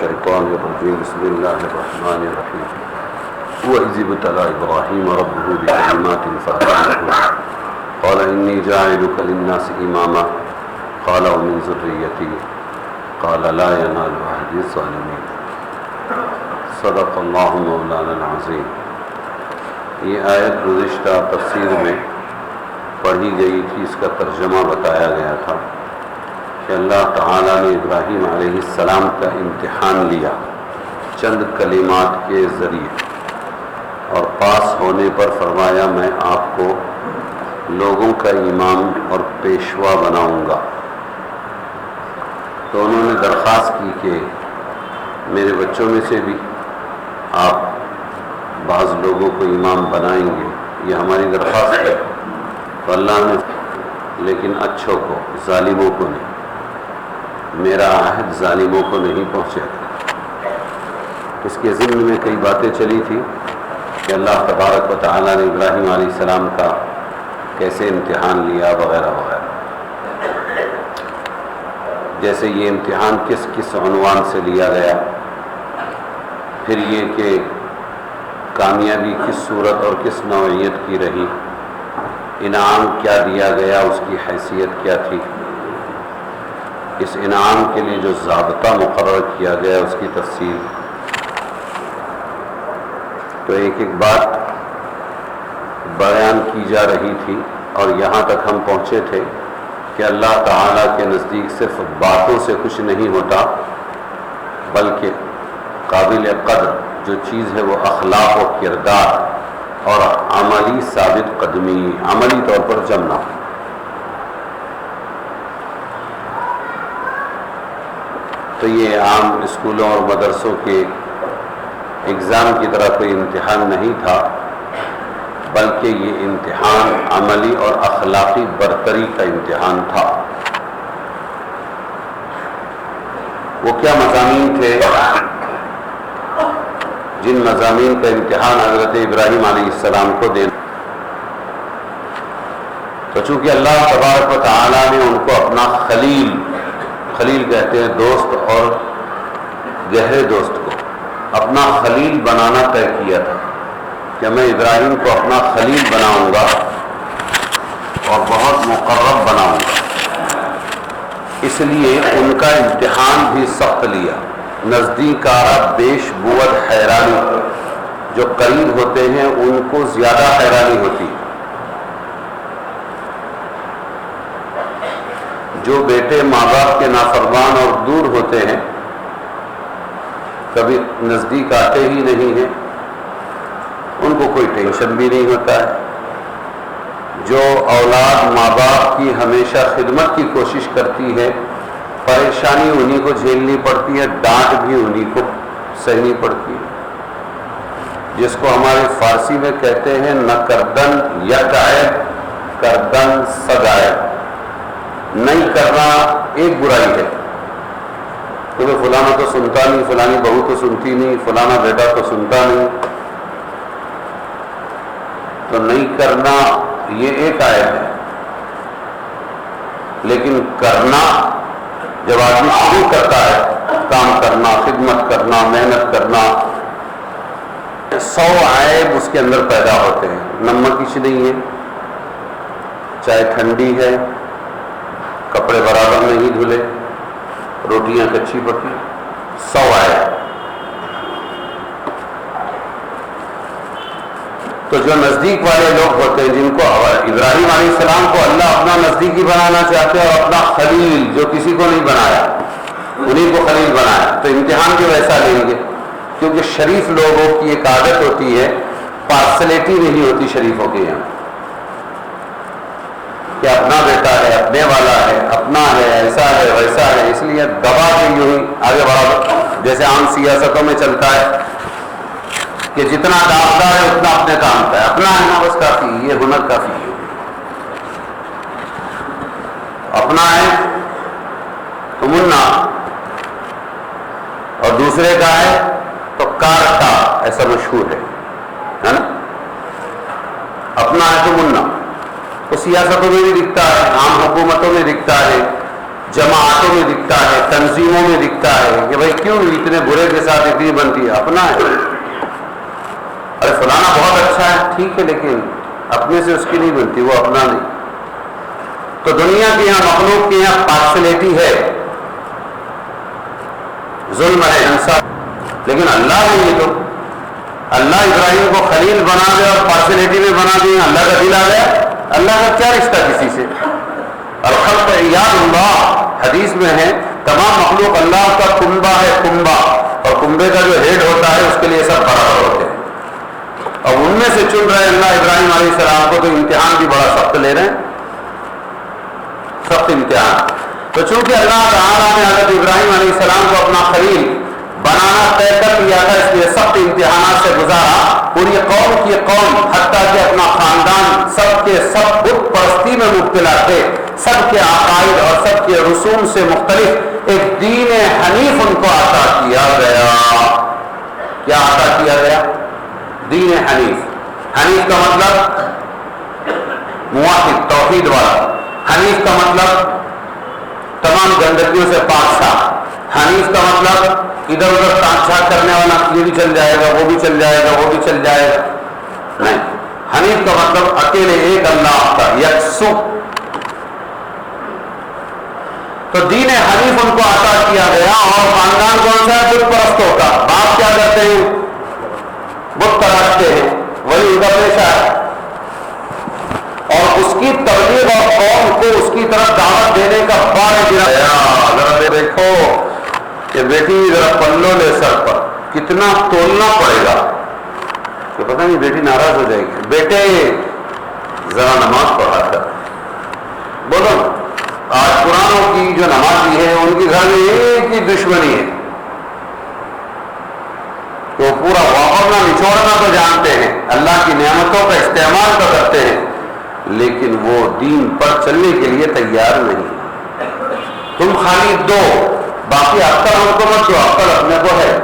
الشيطان الرجيم بسم الله الرحمن الرحيم وإذ ابتلى إبراهيم ربه بكلمات فأتمهن قال إني جاعلك للناس إماما قال ومن ذريتي قال لا ينال عهد الظالمين صدق اللہ مولانا العظیم۔ یہ آیت گزشتہ تفسیر میں پڑھی گئی تھی، اس کا ترجمہ بتایا گیا تھا کہ اللہ تعالیٰ نے ابراہیم علیہ السلام کا امتحان لیا چند کلمات کے ذریعے، اور پاس ہونے پر فرمایا میں آپ کو لوگوں کا امام اور پیشوا بناؤں گا۔ تو انہوں نے درخواست کی کہ میرے بچوں میں سے بھی آپ بعض لوگوں کو امام بنائیں گے، یہ ہماری درخواست ہے۔ تو اللہ نے لیکن اچھوں کو، ظالموں کو نہیں، میرا عہد ظالموں کو نہیں پہنچا۔ اس کے ضمن میں کئی باتیں چلی تھی کہ اللہ تبارک و تعالیٰ نے ابراہیم علیہ السلام کا کیسے امتحان لیا وغیرہ وغیرہ، جیسے یہ امتحان کس کس عنوان سے لیا گیا، پھر یہ کہ کامیابی کس صورت اور کس نوعیت کی رہی، انعام کیا دیا گیا، اس کی حیثیت کیا تھی، اس انعام کے لیے جو ضابطہ مقرر کیا گیا اس کی تفصیل۔ تو ایک ایک بات بیان کی جا رہی تھی، اور یہاں تک ہم پہنچے تھے کہ اللہ تعالیٰ کے نزدیک صرف باتوں سے کچھ نہیں ہوتا، بلکہ قابل قدر جو چیز ہے وہ اخلاق و کردار اور عملی ثابت قدمی، عملی طور پر جمنا۔ تو یہ عام اسکولوں اور مدرسوں کے اگزام کی طرح کوئی امتحان نہیں تھا، بلکہ یہ امتحان عملی اور اخلاقی برتری کا امتحان تھا۔ وہ کیا مضامین تھے؟ جن مضامین کا امتحان حضرت ابراہیم علیہ السلام کو دینا، تو چونکہ اللہ تبارک و تعالیٰ نے ان کو اپنا خلیل کہتے ہیں دوست اور گہرے دوست کو، اپنا خلیل بنانا طے کیا تھا کہ میں ابراہیم کو اپنا خلیل بناؤں گا اور بہت مقرب بناؤں گا، اس لیے ان کا امتحان بھی سخت لیا۔ نزدیک آرا بیش بود حیرانی، جو قریب ہوتے ہیں ان کو زیادہ حیرانی ہوتی، جو بیٹے ماں باپ کے نافرمان اور دور ہوتے ہیں کبھی نزدیک آتے ہی نہیں ہیں، ان کو کوئی ٹینشن بھی نہیں ہوتا ہے۔ جو اولاد ماں باپ کی ہمیشہ خدمت کی کوشش کرتی ہے، پریشانی انہی کو جھیلنی پڑتی ہے، ڈانٹ بھی انہی کو سہنی پڑتی ہے، جس کو ہمارے فارسی میں کہتے ہیں نہ کردن یک عیب کردن صد عیب۔ نہیں کرنا ایک برائی ہے، کیونکہ فلانا تو سنتا نہیں، فلانی بہو تو سنتی نہیں، فلانا بیٹا تو سنتا نہیں، تو نہیں کرنا یہ ایک عیب ہے۔ لیکن کرنا، جب آدمی شروع کرتا ہے کام کرنا، خدمت کرنا، محنت کرنا، 100 عیب اس کے اندر پیدا ہوتے ہیں۔ نمک کچھ نہیں ہے، چائے ٹھنڈی ہے، کپڑے برابر نہیں دھلے، روٹیاں کچی پکی، 100 عیب۔ تو جو نزدیک والے لوگ ہوتے ہیں، جن کو ابراہیم علیہ السلام کو اللہ اپنا نزدیکی بنانا چاہتے ہیں اور اپنا خلیل جو کسی کو نہیں بنایا انہیں کو خلیل بنایا، تو امتحان بھی ویسا لیں گے، کیونکہ شریف لوگوں کی ایک عادت ہوتی ہے، پارسلٹی نہیں ہوتی شریفوں کے یہاں، کہ اپنا بیٹا ہے، اپنے والا ہے، اپنا ہے، ایسا ہے ویسا ہے، اس لیے دبا کے یوں ہی آگے بڑھا، جیسے عام سیاستوں میں چلتا ہے کہ جتنا داغدار ہے اتنا اپنے کام کا ہے، اپنا ہے نا بس کافی، یہ ہنر کافی ہے، اپنا ہے تو منا، اور دوسرے کا ہے تو کارٹا، ایسا مشہور ہے نا، اپنا ہے تو منا۔ تو سیاستوں میں بھی دکھتا ہے، عام حکومتوں میں دکھتا ہے، جماعتوں میں دکھتا ہے، تنظیموں میں دکھتا ہے کہ بھائی کیوں اتنے برے کے ساتھ اتنی بنتی ہے، اپنا ہے، ارے فلانا بہت اچھا ہے، ٹھیک ہے، لیکن اپنے سے اس کی نہیں بنتی، وہ اپنا نہیں۔ تو دنیا کے یہاں مخلوق کے یہاں پارشلٹی ہے، ظلم ہے، انصاف، لیکن اللہ نے یہ تو اللہ ابراہیم کو خلیل بنا دے اور پارشلٹی میں بنا دے، اللہ کا دل آ گیا، اللہ کا کیا رشتہ کسی سے؟ الخلق عیال اللہ، حدیث میں ہے تمام مخلوق اللہ کا کنبہ ہے، کنبہ، اور کنبے کا جو ہیڈ ہوتا ہے اس کے لیے سب برابر ہوتے ہیں، اور ان میں سے چن رہے اللہ ابراہیم علیہ السلام کو، تو امتحان بھی بڑا سخت لے رہے ہیں، سخت امتحان۔ تو چونکہ اللہ تعالیٰ نے حضرت ابراہیم علیہ السلام کو اپنا خلیل بنانا طے کر لیا تھا، اس لیے سخت امتحانات سے گزارا، پوری قوم کی قوم، حتیٰ کہ اپنا خاندان، سب کے سب بت پرستی میں مبتلا تھے، سب کے عقائد اور سب کے رسوم سے مختلف ایک دین حنیف ان کو عطا کیا گیا۔ کیا عطا کیا گیا؟ دین حنیف۔ حنیف کا مطلب موحد، توحید والا۔ حنیف کا مطلب تمام گندگیوں سے پاک صاف۔ حنیف کا مطلب ادھر ادھر تاک چھاک کرنے والا، یہ بھی چل جائے گا، وہ بھی چل جائے گا، وہ بھی چل جائے گا، نہیں۔ حنیف کا مطلب اکیلے ایک اللہ کا، یکسو۔ تو دین حنیف ان کو عطا کیا گیا، اور خاندان کون سا ہے؟ بت پرستوں کا۔ باپ کیا کرتے ہیں؟ بت پرستے ہیں، وہی ان کا پیشہ ہے، اور اس کی تبلیغ اور قوم کو اس کی طرف دعوت دینے کا بار گرا۔ ذرا دیکھو کہ بیٹی ذرا پلو لے سر پر، کتنا تولنا پڑے گا کہ پتہ نہیں بیٹی ناراض ہو جائے گی، بیٹے ذرا نماز پڑھا کر بولو۔ آج پرانوں کی جو نمازی ہے ان کی گھر میں ایک ہی دشمنی ہے، تو پورا واپرنا نچوڑنا تو جانتے ہیں، اللہ کی نعمتوں کا استعمال تو کرتے ہیں، لیکن وہ دین پر چلنے کے لیے تیار نہیں۔ تم خالی دو، باقی عقل ہم کو مت دو، عقل اپنے کو ہے،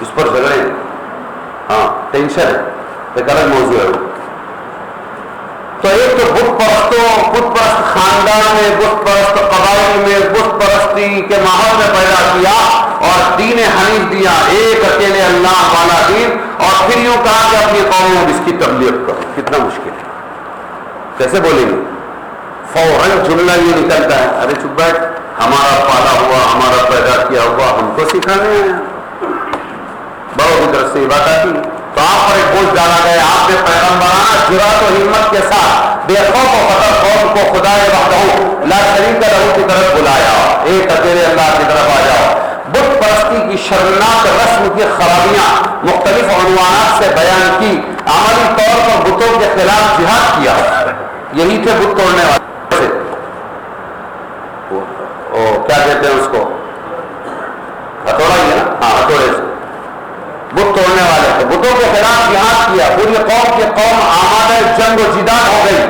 اس پر جھگڑے، ہاں ٹینشن ہے، ایک الگ موضوع ہے۔ تو ایک تو بت پرستوں، بت پرست خاندان میں، بت پرست قبائل میں، بت پرستی کے ماحول میں پیدا کیا، اور دین حنیف دیا، ایک اکیلے اللہ والا دین، اور پھر یوں کہا کہ اپنی قوم میں اس کی تبلیغ کرو۔ کتنا مشکل ہے، کیسے بولیں گے؟ فوراً جملہ یہ نکلتا ہے، ارے چپ بیٹھ، ہمارا پالا ہوا، ہمارا پیدا کیا ہوا، ہم کو سکھانے ہیں، بڑوں کی طرف سے یہ بات آتی۔ تو آپ پر ایک بوجھ ڈالا گیا، آپ نے پیغمبرانہ جرأت و ہمت کے ساتھ بے خوف و خطر قوم کو خدا وحدہ لا شریک لہ کی طرف بلایا، ایک اکیلے اللہ کی طرف آ جاؤ۔ بت پرستی کی شرمناک رسم کی خرابیاں مختلف عنوانات سے بیان کی، عملی طور پر بتوں کے خلاف جہاد کیا، یہی تھے بت توڑنے والے، کیا کہتے ہیں اس کو، ہتھوڑا ہی ہے نا، ہاں ہتھوڑے سے بت توڑنے والے تھے، بتوں کے خلاف جہاد کیا، پوری قوم کی قوم آمادہ جنگ و جدال ہو گئی،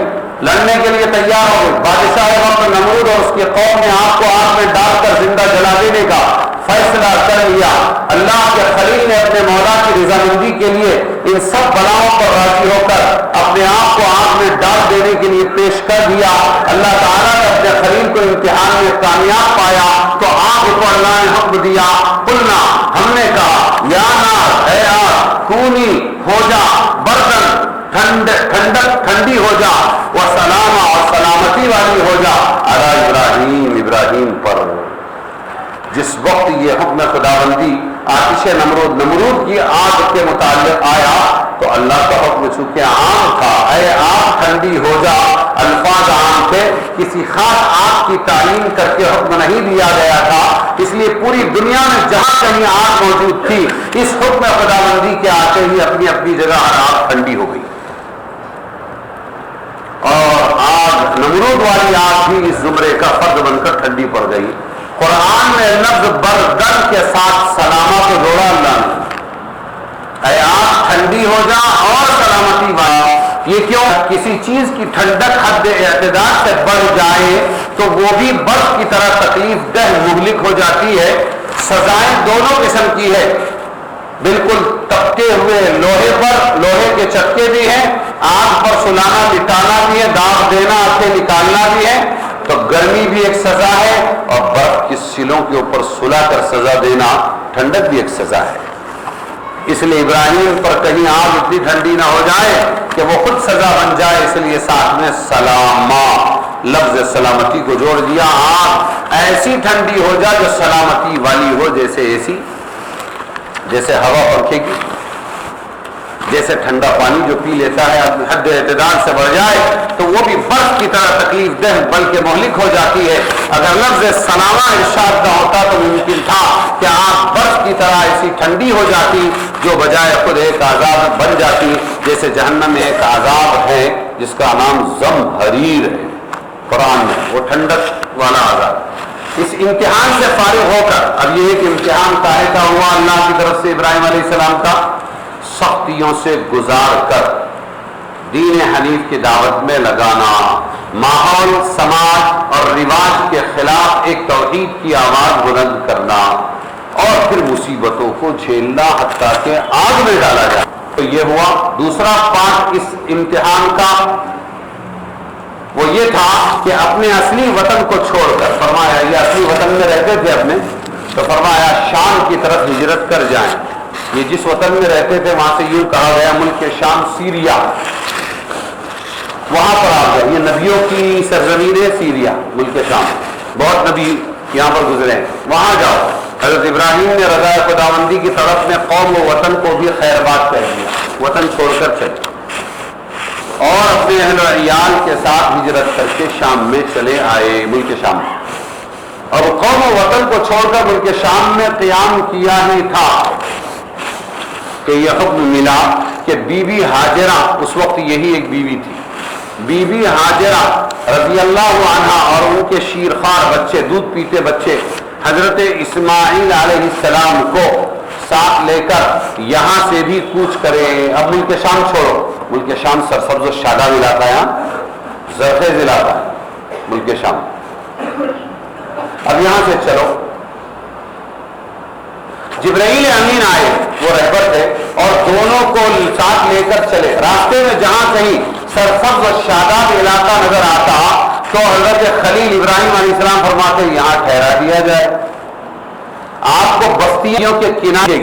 لڑنے کے لیے تیار ہو گئی۔ بادشاہ وقت نمرود اور اس کی قوم نے آپ کو آگ میں ڈال کر زندہ جلا دینے کا فیصلہ کر لیا۔ اللہ کے خلیل نے اپنے مولا کی رضامندی کے لیے ان سب بلاؤں پر راضی ہو کر اپنے آپ کو آگ میں ڈال دینے کے لیے پیش کر دیا۔ اللہ تعالیٰ نے اپنے خلیل کو امتحان میں کامیاب پایا تو آگ کو اللہ نے حکم دیا، قلنا، ہم نے کہا، یا نار، اے آگ، کونی، ہو جا بردن، ٹھنڈی ہو جا، وہ سلامہ، اور سلامتی والی ہو جا، علی ابراہیم، ابراہیم پر۔ جس وقت یہ حکم خداوندی آتش نمرود کی آگ کے متعلق آیا تو اللہ کا حکم چونکہ عام تھا، اے آگ ٹھنڈی ہو جا، الفاظ عام تھے، کسی خاص آگ کی تعین کر کے حکم نہیں دیا گیا تھا، اس لیے پوری دنیا میں جہاں کہیں آگ موجود تھی، اس حکم خداوندی کے آتے ہی اپنی اپنی جگہ ہر آگ ٹھنڈی ہو گئی، اور آگ نمرود والی آگ بھی اس زمرے کا فرد بن کر ٹھنڈی پڑ گئی۔ قرآن میں لفظ بردن کے ساتھ سلامہ کو جوڑا اللہ نے، اے آگ ٹھنڈی ہو جا اور سلامتی والا۔ یہ کیوں؟ کسی چیز کی ٹھنڈک حد اعتدال سے بڑھ جائے تو وہ بھی برف کی طرح تکلیف دہ مہلک ہو جاتی ہے۔ سزائیں دونوں قسم کی ہے، بالکل تپتے ہوئے لوہے پر لوہے کے چکے بھی ہیں، آگ پر سلانا مٹانا بھی ہے، داغ دینا آتے نکالنا بھی ہے، تو گرمی بھی ایک سزا ہے اور برف کی سلوں کے اوپر سلا کر سزا دینا ٹھنڈک بھی ایک سزا ہے. اس لیے ابراہیم پر کہیں آگ اتنی ٹھنڈی نہ ہو جائے کہ وہ خود سزا بن جائے، اس لیے ساتھ میں سلاما لفظ سلامتی کو جوڑ دیا. آگ ایسی ٹھنڈی ہو جائے جو سلامتی والی ہو، جیسے اے سی، جیسے ہوا پنکھے کی، جیسے ٹھنڈا پانی جو پی لیتا ہے حد اعتدال سے بڑھ جائے تو وہ بھی برف کی طرح تکلیف دہ بلکہ مہلک ہو جاتی ہے. اگر لفظ سلامہ ارشاد نہ ہوتا تو ممکن تھا کہ آگ برف کی طرح ایسی ٹھنڈی ہو جاتی جو بجائے خود ایک عذاب بن جاتی. جیسے جہنم میں ایک عذاب ہے جس کا نام زمہریر ہے قرآن میں، وہ ٹھنڈک والا عذاب. اس امتحان سے فارغ ہو کر اب یہ ایک امتحان کاہے کا ہوا اللہ کی طرف سے ابراہیم علیہ السلام کا، سختیوں سے گزار کر دین حنیف کی دعوت میں لگانا، ماحول سماج اور رواج کے خلاف ایک توحید کی آواز بلند کرنا، اور پھر مصیبتوں کو جھیلنا حتیٰ کہ آگ میں ڈالا جائے. تو یہ ہوا دوسرا پارٹ اس امتحان کا. وہ یہ تھا کہ اپنے اصلی وطن کو چھوڑ کر، فرمایا یہ اصلی وطن میں رہتے تھے اپنے، تو فرمایا شام کی طرف ہجرت کر جائیں. یہ جس وطن میں رہتے تھے وہاں سے یوں کہا گیا ملک شام سیریا، وہاں پر آپ جائیں. یہ نبیوں کی سرزمین ہے سیریا، ملک شام، بہت نبی یہاں پر گزرے ہیں، وہاں جاؤ. حضرت ابراہیم نے رضا خداوندی کی طرف میں قوم و وطن کو بھی خیر بات کہہ دیا، وطن چھوڑ کر چلے اور اپنے اہل و عیال کے ساتھ ہجرت کر کے شام میں چلے آئے، ملک شام. اور قوم و وطن کو چھوڑ کر ملک شام میں قیام کیا ہی تھا کہ یہ حکم ملا کہ بی بی ہاجرہ، اس وقت یہی ایک بیوی تھی، بی بی ہاجرہ رضی اللہ عنہا اور ان کے شیرخوار بچے، دودھ پیتے بچے حضرت اسماعیل علیہ السلام کو ساتھ لے کر یہاں سے بھی کوچ کرے. اب ملک شام چھوڑو، ملک شام سرسبز و شاداب علاقہ ہے، زرخیز علاقہ ہے ملک شام. اب یہاں سے چلو. جبرائیل امین آئے، وہ رہبر تھے، اور دونوں کو ساتھ لے کر چلے. راستے میں جہاں کہیں سرسبز و شاداب علاقہ نظر آتا تو حضرت خلیل ابراہیم علیہ السلام فرماتے یہاں ٹھہرا دیا جائے. آپ کو بستیوں کے کنارے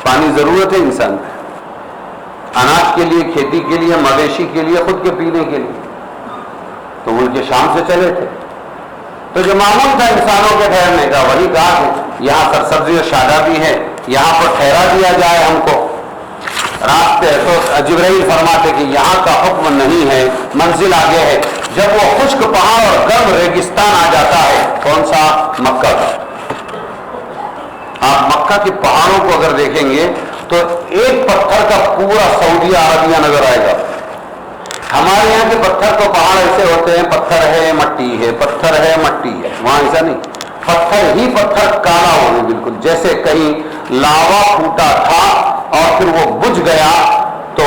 پانی ضرورت ہے انسان کو، اناج کے لیے، کھیتی کے لیے، مویشی کے لیے، خود کے پینے کے لیے. تو ملک شام سے چلے تھے تو جو معمول تھا انسانوں کے ٹھہرنے کا وہی کہا کہ یہاں سرسبزی و شادابی ہے، یہاں پر ٹھہرا دیا جائے ہم کو. راستے تو جبرائیل فرماتے کہ یہاں کا حکم نہیں ہے، منزل آگے ہے. جب وہ خشک پہاڑ اور گرم ریگستان آ جاتا ہے، کون سا؟ مکہ کا. آپ مکہ کے پہاڑوں کو اگر دیکھیں گے تو ایک پتھر کا پورا سعودیہ عربیہ نظر آئے گا. ہمارے یہاں کے پتھر تو پہاڑ ایسے ہوتے ہیں، پتھر ہے مٹی ہے، پتھر ہے مٹی ہے. وہاں ایسا نہیں، پتھر ہی پتھر کالا ہو بالکل، جیسے کہیں لاوا پھوٹا تھا اور پھر وہ بجھ گیا تو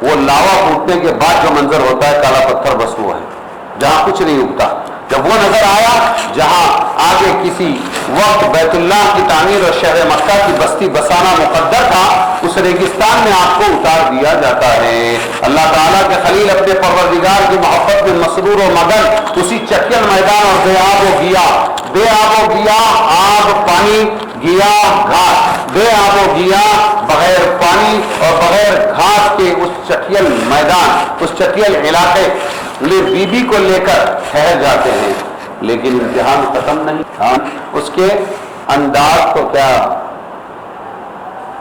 وہ لاوا پھوٹنے کے بعد جو منظر ہوتا ہے کالا پتھر، بس وہ ہے جہاں کچھ نہیں اگتا. جب وہ نظر آیا جہاں آگے کسی وقت بیت اللہ کی تعمیر اور شہر مکہ کی بستی بسانا مقدر تھا، اس ریگستان میں آپ کو اتار دیا جاتا ہے. اللہ تعالیٰ کے خلیل اپنے پروردگار کی محبت میں مسرور و مگن اسی چکیل میدان اور بے آب و گیا، بے آب و گیا، آب پانی، گیا گھاس، بے آب و گیا بغیر پانی اور بغیر گھاس کے اس چکیل میدان، اس چکیل علاقے بی بی کو لے کر ٹھہر جاتے ہیں. لیکن امتحان ختم نہیں. اس کے انداز کو کیا،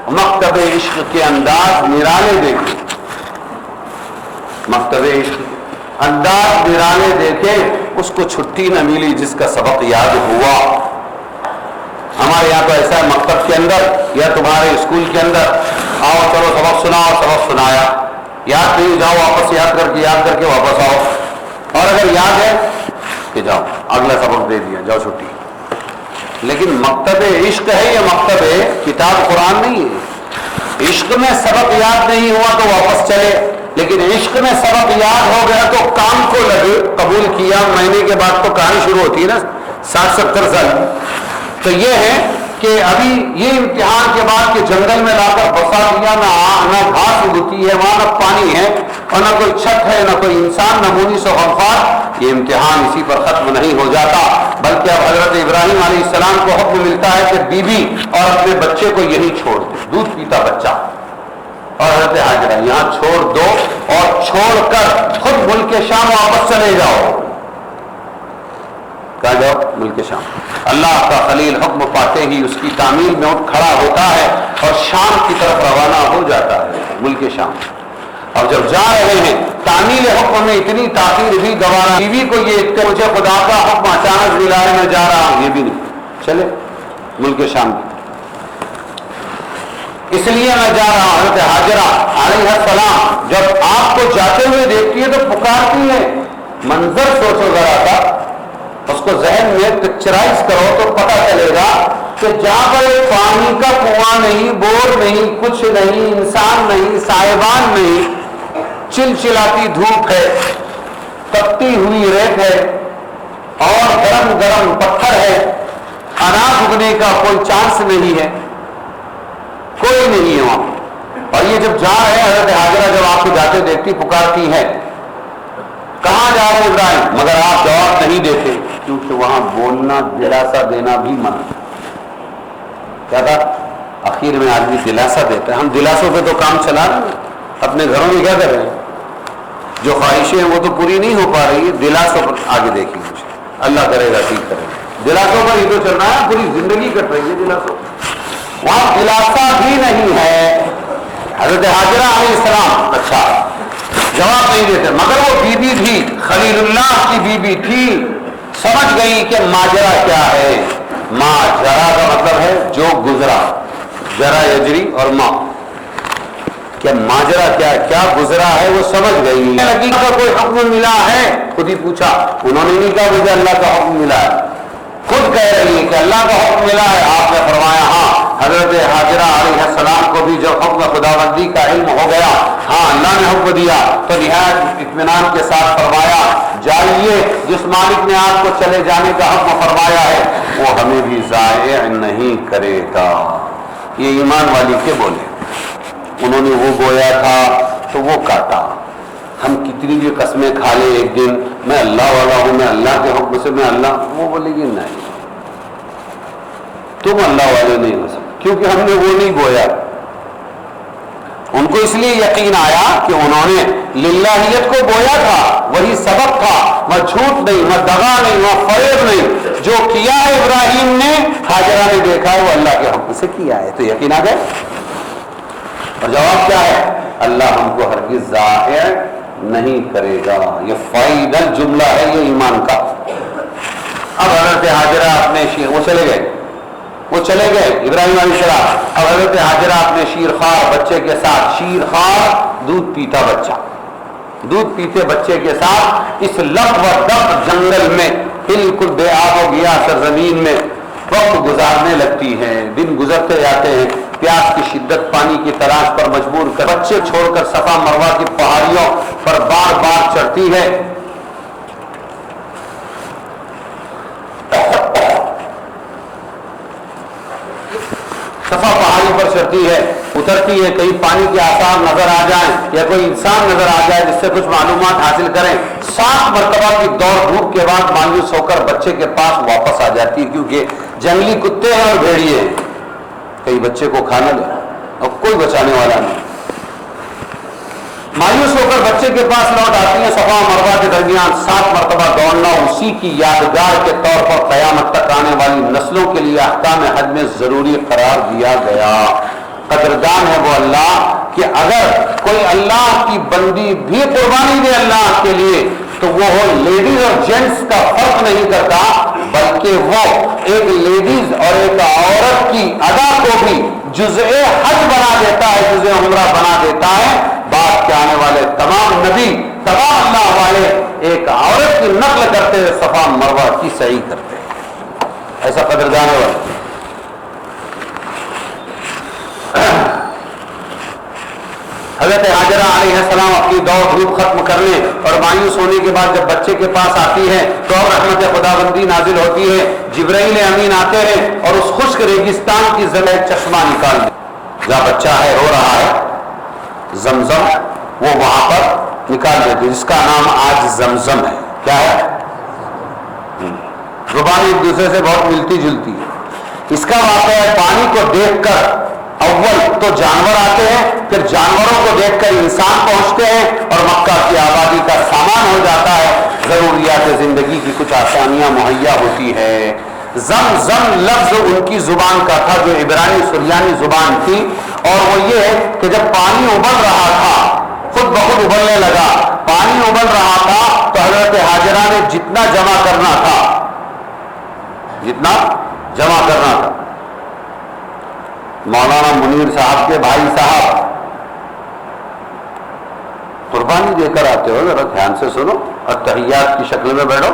مکتب عشق کے انداز نرانے دیکھے، مکتب عشق انداز نرانے دیکھے، اس کو چھٹی نہ ملی جس کا سبق یاد ہوا. ہمارے یہاں تو ایسا ہے، مکتب کے اندر یا تمہارے اسکول کے اندر آؤ چلو سبق سناؤ، سبق سنایا، یاد نہیں، جاؤ واپس یاد کر کے واپس آؤ، اور اگر یاد ہے کہ جاؤ اگلا سبق دے دیا، جاؤ چھٹی. لیکن مکتب عشق ہے، یہ مکتب کتاب قرآن نہیں ہے. عشق میں سبق یاد نہیں ہوا تو واپس چلے، لیکن عشق میں سبق یاد ہو گیا تو کام کو لگے، قبول کیا. مہینے کے بعد تو کہانی شروع ہوتی ہے نا، 60-70 سال. تو یہ ہے کہ ابھی یہ امتحان کے بعد کہ جنگل میں لا کر بسا دیا، نہ گھاس اگتی ہے وہاں، نہ پانی ہے، اور نہ کوئی چھت ہے نہ کوئی انسان، نہ مونس و غمخوار، یہ امتحان اسی پر ختم نہیں ہو جاتا، بلکہ اب حضرت ابراہیم علیہ السلام کو حکم ملتا ہے کہ بیوی اور اپنے بچے کو یہی چھوڑ دو، دودھ پیتا بچہ اور حضرت ہاجرہ یہاں چھوڑ دو، اور چھوڑ کر خود ملک شام واپس چلے جاؤ۔ کہاں جاؤ؟ ملک شام۔ اللہ کا خلیل حکم پاتے ہی اس کی تعمیل میں اٹھ کھڑا ہوتا ہے اور شام کی طرف روانہ ہو جاتا ہے، ملک شام۔ اور جب جا رہے ہیں تعمیل حکم میں اتنی تاخیر بھی گوارا، بیوی کو یہ کہ مجھے خدا کا حکم اچانک ملا ہے میں جا رہا ہوں، یہ بھی نہیں، چلے ملک شام کی، اس لیے میں جا رہا ہوں۔ حضرت ہاجرہ علیہ السلام جب آپ کو جاتے ہوئے دیکھتی ہے تو پکارتی ہے، منظر سوچو ذرا تھا، اس کو ذہن میں پکچرائز کرو تو پتہ چلے گا کہ جہاں پر ایک پانی کا کنواں نہیں، بور نہیں، کچھ نہیں، انسان نہیں، سائبان نہیں، چلچلاتی دھوپ ہے، تپتی ہوئی ریت ہے اور گرم گرم پتھر ہے، اناج اگنے کا کوئی چانس نہیں ہے، کوئی نہیں ہے وہاں۔ اور یہ جب جا رہے ہیں حضرت ہاجرہ جب آپ کو جاتے دیکھتی پکارتی ہے، کہاں جا رہے ابراہیم؟ مگر آپ جواب نہیں دیتے کیونکہ وہاں بولنا دلاسا دینا بھی منع۔ کیا تھا؟ آخر میں آدمی دلاسا دیتا ہے، ہم دلاسوں پہ تو کام چلا رہے ہیں، اپنے گھروں میں کیا کر رہے ہیں؟ جو خواہشیں ہیں وہ تو پوری نہیں ہو پا رہی ہے، دلاسوں پر آگے دیکھیں مجھے، اللہ کرے گا ٹھیک کرے گا، دلاسوں پر ہی تو چل رہا ہے، پوری زندگی کٹ رہی ہے دلاسوں، وہاں دلاسا بھی نہیں ہے۔ حضرت ہاجرہ علیہ السلام اچھا جواب نہیں دیتے، مگر وہ بی بی تھی، خلیل اللہ کی بی بی تھی، سمجھ گئی کہ ماجرا کیا ہے۔ ماجرا کا مطلب ہے جو گزرا، جرا یجری اور ماں، کہ ماجرا کیا ہے، کیا گزرا ہے وہ سمجھ گئی۔ لگی کا کوئی حکم ملا ہے، خود ہی پوچھا، انہوں نے نہیں کہا مجھے اللہ کا حکم ملا ہے، خود کہہ رہی ہے کہ اللہ کا حکم ملا ہے۔ آپ نے فرمایا ہاں۔ حضرت ہاجرہ علیہ السلام کو بھی جب حکم خداوندی کا علم ہو گیا، ہاں اللہ نے حکم دیا، تو نہایت اطمینان کے ساتھ فرمایا جائیے، جس مالک نے آپ کو چلے جانے کا حکم فرمایا ہے وہ ہمیں بھی ضائع نہیں کرے گا۔ یہ ایمان والی کے بولے، انہوں نے وہ بویا تھا تو وہ کاٹا، ہم کتنی بھی قسمیں کھا لیں ایک دن میں اللہ والا ہوں، میں اللہ کے حکم سے میں اللہ، وہ بولے گی نہیں تم اللہ والے نہیں ہو سکتے کیونکہ ہم نے وہ نہیں بویا۔ ان کو اس لیے یقین آیا کہ انہوں نے للہیت کو بویا تھا، وہی سبب تھا، نہ جھوٹ نہیں، نہ دغا نہیں، نہ فریب نہیں، جو کیا ہے ابراہیم نے، ہاجرہ نے دیکھا ہے وہ اللہ کے حکم سے کیا ہے، تو یقین آ گئے۔ اور جواب کیا ہے؟ اللہ ہم کو ہرگز ضائع نہیں کرے گا، یہ فائدل جملہ ہے یہ ایمان کا۔ اب حضرت ہاجرہ اپنے وہ چلے گئے ابراہیم علیہ السلام، اب حضرت ہاجرہ اپنے شیرخوار بچے کے ساتھ، شیرخوار دودھ پیتا بچہ، دودھ پیتے بچے کے ساتھ اس لق و دق جنگل میں بالکل بے آب و گیا سرزمین میں وقت گزارنے لگتی ہے۔ دن گزرتے جاتے ہیں، پیاس کی شدت پانی کی تلاش پر مجبور کر بچے چھوڑ کر صفا مروہ کی پہاڑیوں پر بار بار چڑھتی ہے۔ صفا پہاڑی پر چڑھتی ہے، اترتی ہے، کہیں پانی کے آثار نظر آ جائیں یا کوئی انسان نظر آ جائے جس سے کچھ معلومات حاصل کریں۔ 7 مرتبہ کی دوڑ دھوپ کے بعد مایوس ہو کر بچے کے پاس واپس آ جاتی ہے، کیونکہ جنگلی کتے ہیں اور بھیڑیے ہیں، کئی بچے کو کھانا لے اور کوئی بچانے والا نہیں۔ مایوس ہو کر بچے کے پاس لوٹ آتی ہیں۔ صفا مروہ کے درمیان 7 مرتبہ دوڑنا اسی کی یادگار کے طور پر قیامت تک آنے والی نسلوں کے لیے احکام حج میں ضروری قرار دیا گیا۔ قدردان ہے وہ اللہ کہ اگر کوئی اللہ کی بندی بھی قربانی دے اللہ کے لیے تو وہ لیڈیز اور جینٹس کا فرق نہیں کرتا، بلکہ وہ ایک لیڈیز اور ایک عورت کی ادا کو بھی جزء حج بنا دیتا ہے، جزء عمرہ بنا دیتا ہے۔ بعد کے آنے والے تمام نبی، تمام اللہ والے ایک عورت کی نقل کرتے ہوئے صفا مروہ کی سعی کرتے ہیں، ایسا قدردان ہے وہ۔ حضرت ہاجرہ علیہ السلام اپنی دوڑ دھوپ ختم کرنے اور مایوس ہونے کے بعد جب بچے کے پاس آتی ہے تو اب رحمت خداوندی نازل ہوتی ہے، جبرائیل امین آتے ہیں اور اس خشک ریگستان کی زمین چشمہ نکال دے، جہاں بچہ ہے رو رہا ہے، زمزم، وہ وہاں پر نکال دیتے، جس کا نام آج زمزم ہے. کیا ہے؟ زبان ایک دوسرے سے بہت ملتی جلتی ہے. اس کا واقعہ ہے پانی کو دیکھ کر اول تو جانور آتے ہیں، پھر جانوروں کو دیکھ کر انسان پہنچتے ہیں اور مکہ کی آبادی کا سامان ہو جاتا ہے، ضروریات زندگی کی کچھ آسانیاں مہیا ہوتی ہے. زم لفظ ان کی زبان کا تھا جو عبرانی سریانی زبان تھی، اور وہ یہ ہے کہ جب پانی ابل رہا تھا، خود بخود ابلنے لگا، پانی ابل رہا تھا تو حضرت حاجرہ نے جتنا جمع کرنا تھا مولانا منیر صاحب کے بھائی صاحب قربانی دے کر آتے ہو، ذرا دھیان سے سنو اور تحیات کی شکل میں بیٹھو.